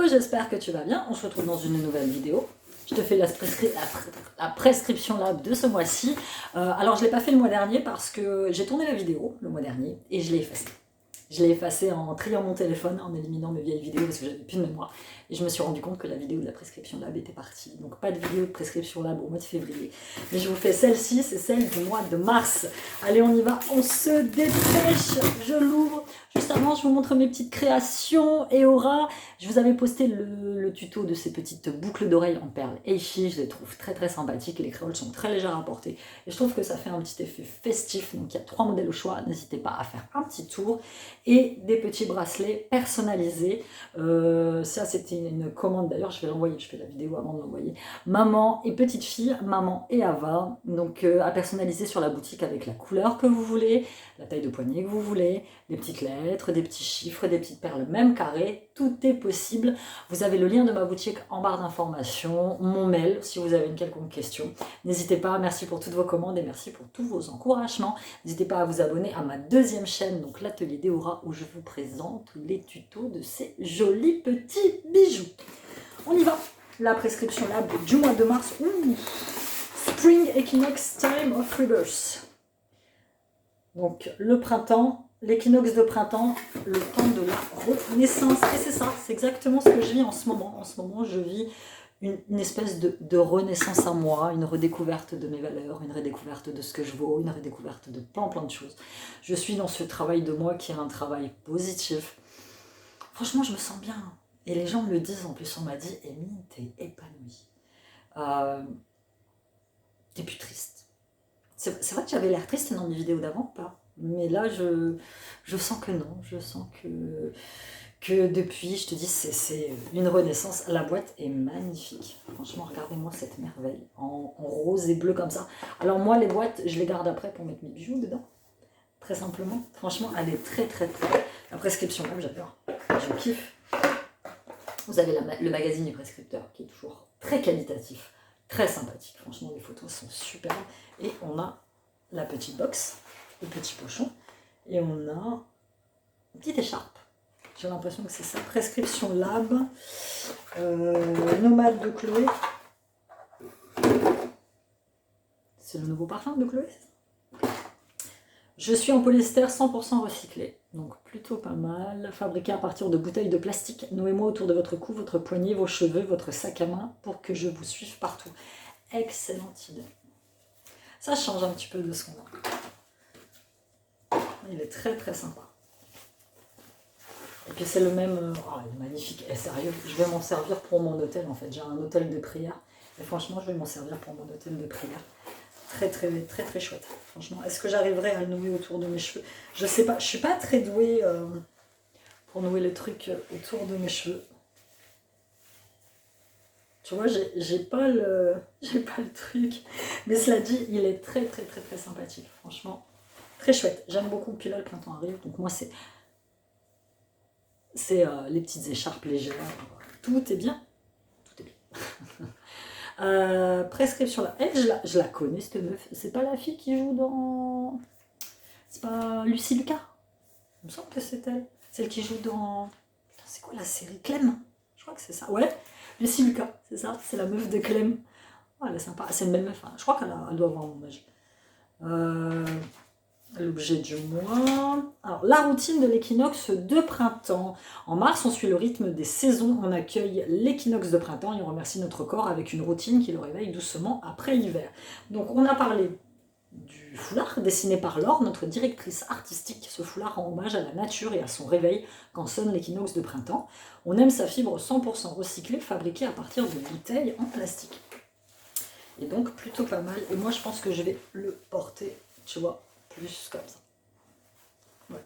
j'espère que tu vas bien. On se retrouve dans une nouvelle vidéo. Je te fais la prescription lab de ce mois-ci. Alors, je ne l'ai pas fait le mois dernier parce que j'ai tourné la vidéo le mois dernier et je l'ai effacée. Je l'ai effacée en triant mon téléphone, en éliminant mes vieilles vidéos parce que j'avais plus de mémoire. Et je me suis rendu compte que la vidéo de la prescription lab était partie. Donc pas de vidéo de prescription lab au mois de février. Mais je vous fais celle-ci, c'est celle du mois de mars. Allez, on y va, on se dépêche. Je l'ouvre. Juste avant, je vous montre mes petites créations. Et Aura, je vous avais posté le tuto de ces petites boucles d'oreilles en perles Eishi. Je les trouve très très sympathiques. Les créoles sont très légères à porter. Et je trouve que ça fait un petit effet festif. Donc il y a 3 modèles au choix. N'hésitez pas à faire un petit tour. Et des petits bracelets personnalisés. Ça, c'était une commande. D'ailleurs, je vais l'envoyer. Je fais la vidéo avant de l'envoyer. Maman et petite fille, maman et Ava. Donc, à personnaliser sur la boutique avec la couleur que vous voulez, la taille de poignet que vous voulez, des petites lettres, des petits chiffres, des petites perles, même carré. Tout est possible. Vous avez le lien de ma boutique en barre d'informations, mon mail si vous avez une quelconque question. N'hésitez pas. Merci pour toutes vos commandes et merci pour tous vos encouragements. N'hésitez pas à vous abonner à ma deuxième chaîne, donc l'atelier d'Aura, où je vous présente les tutos de ces jolis petits bijoux. On y va. La prescription lab du mois de mars. Ouh. Spring Equinox Time of Rebirth. Donc le printemps, l'équinoxe de printemps, le temps de la renaissance. Et c'est ça, c'est exactement ce que je vis en ce moment. En ce moment, je vis une espèce de renaissance à moi, une redécouverte de mes valeurs, une redécouverte de ce que je vaux, une redécouverte de plein de choses. Je suis dans ce travail de moi qui est un travail positif. Franchement, je me sens bien. Et les gens me le disent, en plus on m'a dit, Amy, t'es épanouie. T'es plus triste. C'est vrai que j'avais l'air triste dans mes vidéos d'avant, pas. Mais là, je sens que non. Je sens que depuis, je te dis, c'est une renaissance. La boîte est magnifique. Franchement, regardez-moi cette merveille. En rose et bleu comme ça. Alors moi, les boîtes, je les garde après pour mettre mes bijoux dedans. Très simplement. Franchement, elle est très très très. La prescription, même, j'adore. Je kiffe. Vous avez le magazine du prescripteur qui est toujours très qualitatif, très sympathique. Franchement, les photos sont superbes. Et on a la petite box, le petit pochon. Et on a une petite écharpe. J'ai l'impression que c'est ça. Prescription lab. Nomade de Chloé. C'est le nouveau parfum de Chloé. Je suis en polyester 100% recyclé, donc plutôt pas mal. Fabriqué à partir de bouteilles de plastique. Nouez-moi autour de votre cou, votre poignet, vos cheveux, votre sac à main pour que je vous suive partout. Excellente idée. Ça change un petit peu de ce qu'on a. Il est très très sympa. Et puis c'est le même... Oh, il est magnifique. Et sérieux, je vais m'en servir pour mon hôtel en fait. J'ai un hôtel de prière. Et franchement, je vais m'en servir pour mon hôtel de prière. Très très très très chouette, franchement. Est-ce que j'arriverai à le nouer autour de mes cheveux? Je sais pas, je suis pas très douée pour nouer les trucs autour de mes cheveux. Tu vois, j'ai pas le truc. Mais cela dit, il est très très très très sympathique, franchement. Très chouette, j'aime beaucoup. Puis là, le printemps arrive, donc moi c'est les petites écharpes légères. Tout est bien. Tout est bien. Prescription là. Elle, je la connais cette meuf. C'est pas la fille qui joue dans. C'est pas Lucie Lucas. Il me semble que c'est elle. Celle qui joue dans. C'est quoi la série? Clem. Je crois que c'est ça. Ouais. Lucie Lucas, c'est ça. C'est la meuf de Clem. Oh, elle est sympa. C'est une belle meuf. Hein. Je crois qu'elle doit avoir mon âge. L'objet du mois. Alors, la routine de l'équinoxe de printemps. En mars, on suit le rythme des saisons. On accueille l'équinoxe de printemps et on remercie notre corps avec une routine qui le réveille doucement après l'hiver. Donc, on a parlé du foulard dessiné par Laure, notre directrice artistique. Ce foulard rend hommage à la nature et à son réveil quand sonne l'équinoxe de printemps. On aime sa fibre 100% recyclée, fabriquée à partir de bouteilles en plastique. Et donc, plutôt pas mal. Et moi, je pense que je vais le porter, tu vois, plus comme ça. Ouais.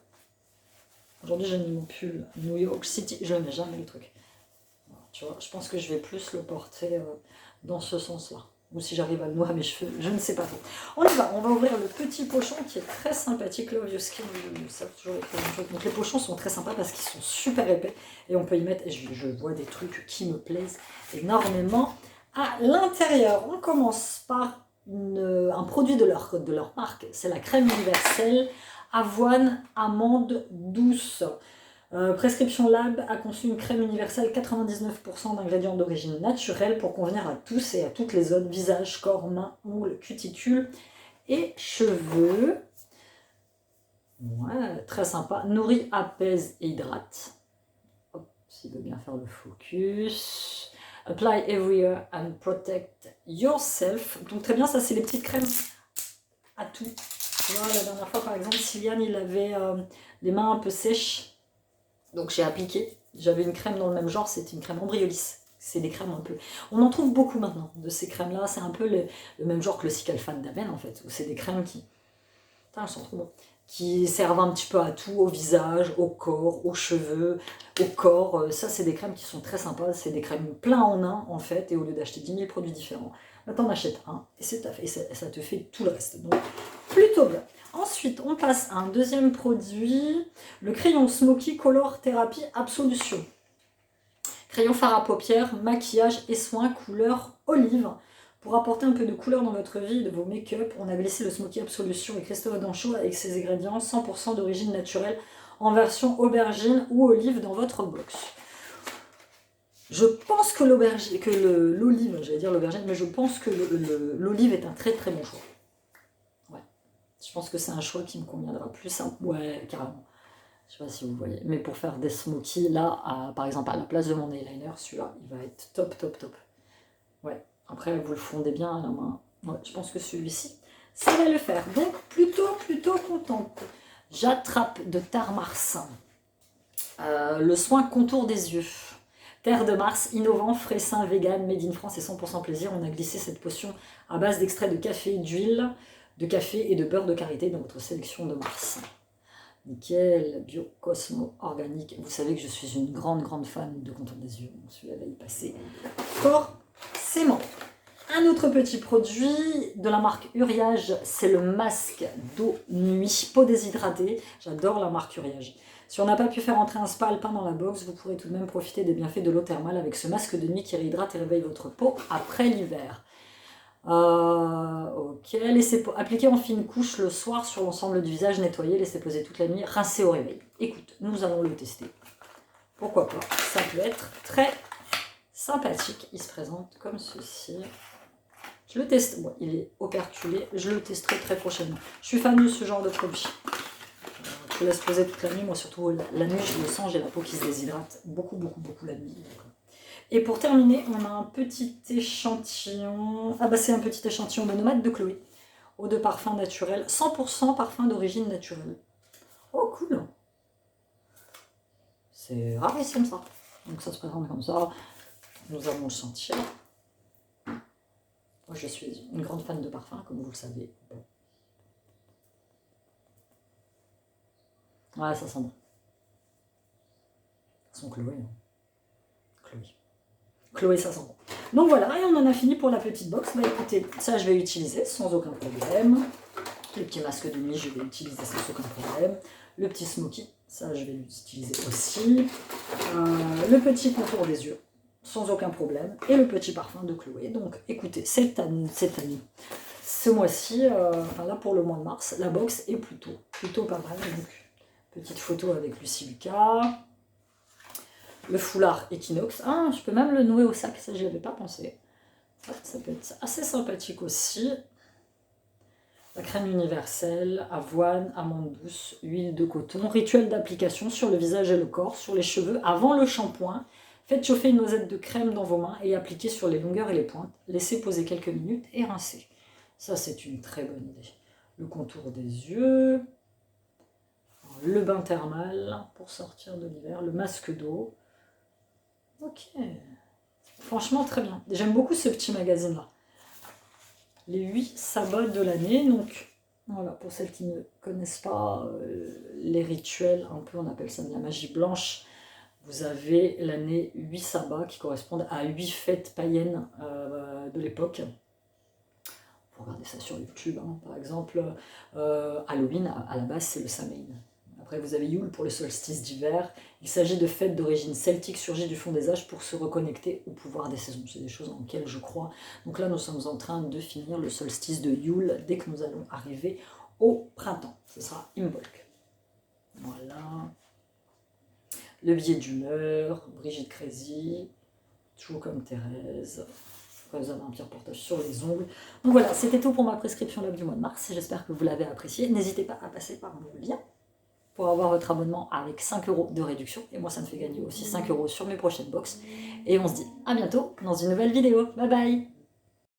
Aujourd'hui, j'ai mis mon pull New York City. Je ne mets jamais le truc. Voilà, tu vois, je pense que je vais plus le porter dans ce sens-là. Ou si j'arrive à le nouer à mes cheveux, je ne sais pas trop. On y va, on va ouvrir le petit pochon qui est très sympathique. Love Your Skin, ça a toujours été la même chose. Donc les pochons sont très sympas parce qu'ils sont super épais. Et on peut y mettre, et je vois des trucs qui me plaisent énormément à l'intérieur. On commence par un produit de leur marque, c'est la crème universelle avoine amande douce. Prescription Lab a conçu une crème universelle 99% d'ingrédients d'origine naturelle pour convenir à tous et à toutes les zones, visage, corps, mains, ongles, cuticules et cheveux. Ouais, très sympa. Nourrit, apaise et hydrate. Hop, s'il veut bien faire le focus. Apply everywhere and protect yourself. Donc très bien, ça c'est les petites crèmes à tout. Tu vois, la dernière fois par exemple, Siliane il avait les mains un peu sèches. Donc j'ai appliqué. J'avais une crème dans le même genre, c'était une crème Embryolisse. C'est des crèmes un peu... On en trouve beaucoup maintenant de ces crèmes-là. C'est un peu le même genre que le Cycalphate d'Aven en fait. Où c'est des crèmes qui... Putain, elles sont trop bonnes. Qui servent un petit peu à tout, au visage, au corps, aux cheveux, au corps. Ça, c'est des crèmes qui sont très sympas. C'est des crèmes plein en un, en fait. Et au lieu d'acheter 10 000 produits différents, là, t'en achètes un. Et ça te fait tout le reste. Donc, plutôt bien. Ensuite, on passe à un deuxième produit. Le crayon Smoky Color Therapy Absolution. Crayon fard à paupières, maquillage et soins couleur olive. Pour apporter un peu de couleur dans votre vie et de vos make-up, on a glissé le Smoky Absolution et Christophe Dancho avec ses ingrédients 100% d'origine naturelle en version aubergine ou olive dans votre box. Je pense que l'olive, j'allais dire l'aubergine, mais je pense que l'olive est un très très bon choix. Ouais. Je pense que c'est un choix qui me conviendra plus. Ouais, carrément. Je sais pas si vous voyez. Mais pour faire des smokies, là, par exemple, à la place de mon eyeliner, celui-là, il va être top, top, top. Ouais. Après, vous le fondez bien à la main. Ouais, je pense que celui-ci, ça va le faire. Donc, plutôt contente. J'attrape de Terre Mars. Le soin contour des yeux. Terre de Mars, innovant, frais, sain, vegan, made in France et 100% plaisir. On a glissé cette potion à base d'extrait de café, d'huile, de café et de beurre de karité dans votre sélection de Mars. Nickel, bio, cosmo, organique. Vous savez que je suis une grande fan de contour des yeux. Celui-là va y passer forcément. Un autre petit produit de la marque Uriage, c'est le masque d'eau nuit, peau déshydratée. J'adore la marque Uriage. Si on n'a pas pu faire entrer un spa alpin dans la box, vous pourrez tout de même profiter des bienfaits de l'eau thermale avec ce masque de nuit qui réhydrate et réveille votre peau après l'hiver. Ok, appliquer en fine couche le soir sur l'ensemble du visage, nettoyer, laisser poser toute la nuit, rincer au réveil. Écoute, nous allons le tester. Pourquoi pas, ça peut être très sympathique. Il se présente comme ceci. Je le teste, bon, il est operculé, je le testerai très prochainement. Je suis fan de ce genre de produit. Je laisse poser toute la nuit, moi surtout la nuit je le sens, j'ai la peau qui se déshydrate beaucoup la nuit. Et pour terminer, on a un petit échantillon, c'est un petit échantillon de Nomade de Chloé, eau de parfum naturel, 100% parfum d'origine naturelle. Oh cool. C'est rarissime ça. Donc ça se présente comme ça, nous allons le sentir. Moi, je suis une grande fan de parfum, comme vous le savez. Ouais, ça sent bon. Ça sent Chloé. Chloé, ça sent bon. Donc voilà, et on en a fini pour la petite box. Bah écoutez, ça je vais utiliser sans aucun problème. Le petit masque de nuit, je vais l'utiliser sans aucun problème. Le petit smoky, ça je vais l'utiliser aussi. Le petit contour des yeux, sans aucun problème. Et le petit parfum de Chloé. Donc écoutez, cette année, ce mois-ci, là pour le mois de mars, la box est plutôt pas mal. Donc, petite photo avec Lucie Lucas. Le foulard Equinox. Ah, je peux même le nouer au sac, ça j'y avais pas pensé. Ça peut être assez sympathique aussi. La crème universelle, avoine, amande douce, huile de coton. Rituel d'application sur le visage et le corps, sur les cheveux, avant le shampoing. Faites chauffer une noisette de crème dans vos mains et appliquez sur les longueurs et les pointes. Laissez poser quelques minutes et rincez. Ça, c'est une très bonne idée. Le contour des yeux. Le bain thermal pour sortir de l'hiver. Le masque d'eau. Ok. Franchement, très bien. J'aime beaucoup ce petit magazine-là. Les 8 sabbats de l'année. Donc, voilà, pour celles qui ne connaissent pas les rituels, un peu, on appelle ça de la magie blanche. Vous avez l'année 8 sabbats qui correspondent à 8 fêtes païennes de l'époque. Vous regardez ça sur YouTube, hein. Par exemple, Halloween, à la base, c'est le Samhain. Après, vous avez Yule pour le solstice d'hiver. Il s'agit de fêtes d'origine celtique surgies du fond des âges pour se reconnecter au pouvoir des saisons. C'est des choses en lesquelles je crois. Donc là, nous sommes en train de finir le solstice de Yule dès que nous allons arriver au printemps. Ce sera Imbolc. Voilà. le billet d'humeur, Brigitte Crazy, toujours comme Thérèse, vous avez un petit reportage sur les ongles. Donc voilà, c'était tout pour ma prescription lab du mois de mars. J'espère que vous l'avez apprécié. N'hésitez pas à passer par mon lien pour avoir votre abonnement avec 5 € de réduction. Et moi, ça me fait gagner aussi 5 € sur mes prochaines box. Et on se dit à bientôt dans une nouvelle vidéo. Bye bye!